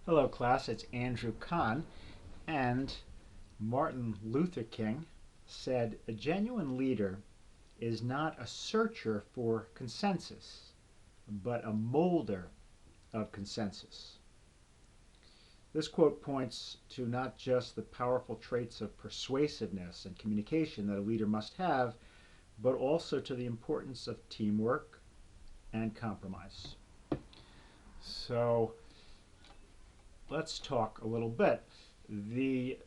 Hello, class. It's Andrew Kahn. And Martin Luther King said, "A genuine leader is not a searcher for consensus, but a molder of consensus." This quote points to not just the powerful traits of persuasiveness and communication that a leader must have, but also to the importance of teamwork and compromise. So, let's talk a little bit. The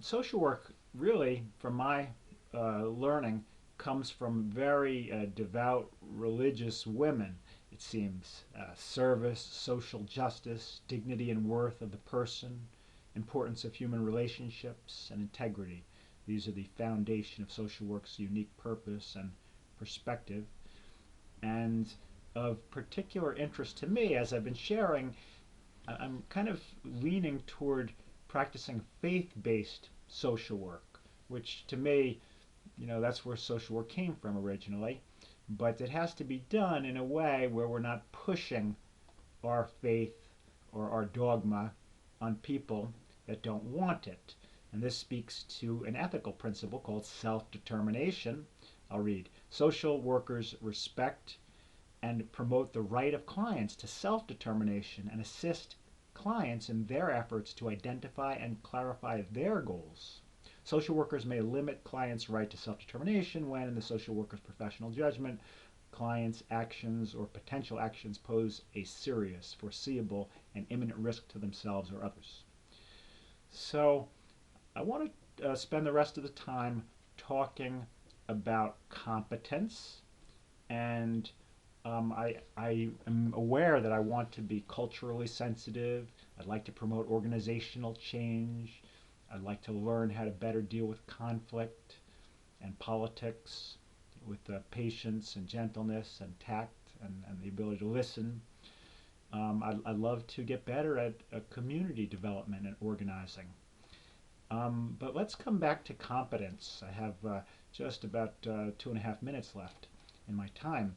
social work, really, from my learning, comes from very devout religious women, it seems. Service, social justice, dignity and worth of the person, importance of human relationships, and integrity. These are the foundation of social work's unique purpose and perspective. And of particular interest to me, as I've been sharing, I'm kind of leaning toward practicing faith-based social work, which to me, that's where social work came from originally. But it has to be done in a way where we're not pushing our faith or our dogma on people that don't want it. And this speaks to an ethical principle called self-determination. I'll read. Social workers respect and promote the right of clients to self-determination and assist clients in their efforts to identify and clarify their goals. Social workers may limit clients' right to self-determination when, in the social worker's professional judgment, clients' actions or potential actions pose a serious, foreseeable, and imminent risk to themselves or others. So I want to spend the rest of the time talking about competence, and I am aware that I want to be culturally sensitive. I'd like to promote organizational change. I'd like to learn how to better deal with conflict and politics with patience and gentleness and tact and the ability to listen. I'd love to get better at community development and organizing. But let's come back to competence. I have just about 2.5 minutes left in my time.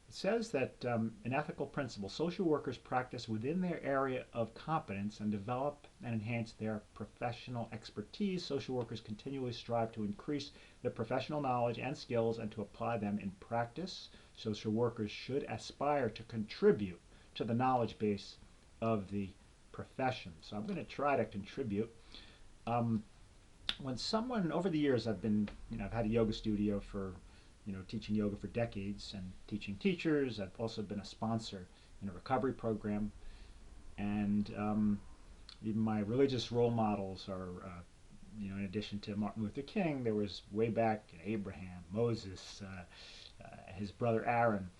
It says that an ethical principle, social workers practice within their area of competence and develop and enhance their professional expertise. Social workers continually strive to increase their professional knowledge and skills and to apply them in practice. Social workers should aspire to contribute to the knowledge base of the profession. So I'm going to try to contribute. When someone, over the years, I've had a yoga studio for teaching yoga for decades and teaching teachers. I've also been a sponsor in a recovery program. And even my religious role models are, in addition to Martin Luther King, there was way back Abraham, Moses, his brother Aaron.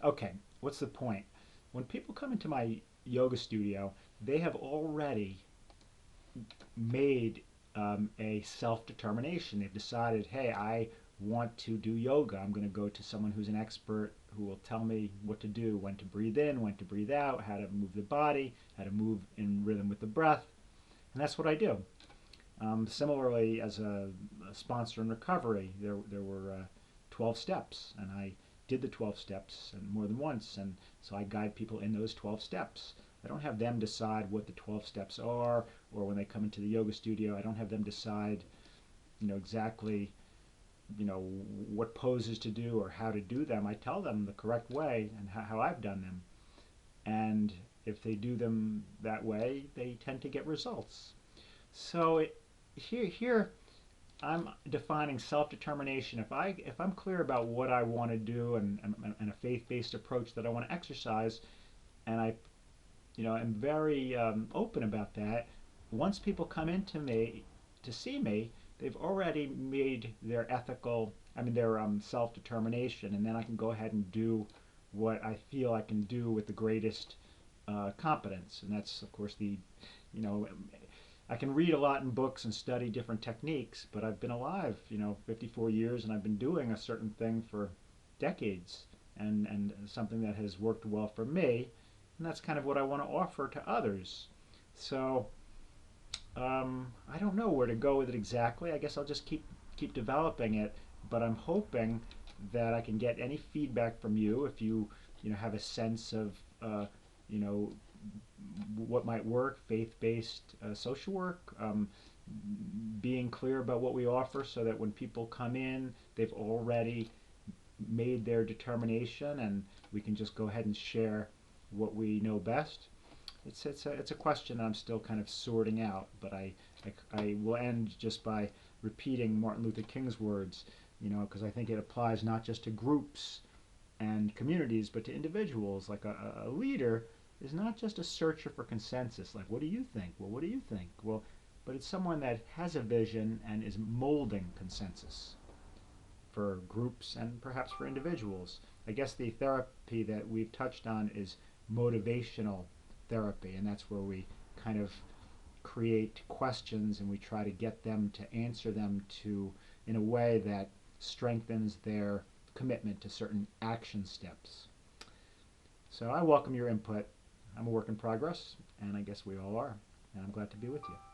Okay, what's the point? When people come into my yoga studio, they have already made a self-determination. They've decided, hey, I want to do yoga. I'm going to go to someone who's an expert who will tell me what to do, when to breathe in, when to breathe out, how to move the body, how to move in rhythm with the breath. And that's what I do. Similarly, as a sponsor in recovery, there were 12 steps, and I did the 12 steps and more than once, and so I guide people in those 12 steps. I don't have them decide what the 12 steps are, or when they come into the yoga studio, I don't have them decide, exactly what poses to do or how to do them. I tell them the correct way and how I've done them. And if they do them that way, they tend to get results. So here I'm defining self-determination. If I'm clear about what I want to do and a faith-based approach that I want to exercise, and I am very open about that, once people come into me to see me, they've already made their self-determination, and then I can go ahead and do what I feel I can do with the greatest competence. And that's, of course, I can read a lot in books and study different techniques, but I've been alive, 54 years, and I've been doing a certain thing for decades, and something that has worked well for me, and that's kind of what I want to offer to others. So I don't know where to go with it exactly. I guess I'll just keep developing it, but I'm hoping that I can get any feedback from you if you have a sense of you know what might work, faith-based social work, being clear about what we offer so that when people come in, they've already made their determination and we can just go ahead and share what we know best. It's a question I'm still kind of sorting out, but I will end just by repeating Martin Luther King's words, because I think it applies not just to groups and communities, but to individuals. Like a leader is not just a searcher for consensus. Like, what do you think? Well, what do you think? Well, but it's someone that has a vision and is molding consensus for groups and perhaps for individuals. I guess the therapy that we've touched on is motivational therapy, and that's where we kind of create questions and we try to get them to answer them in a way that strengthens their commitment to certain action steps. So I welcome your input. I'm a work in progress, and I guess we all are, and I'm glad to be with you.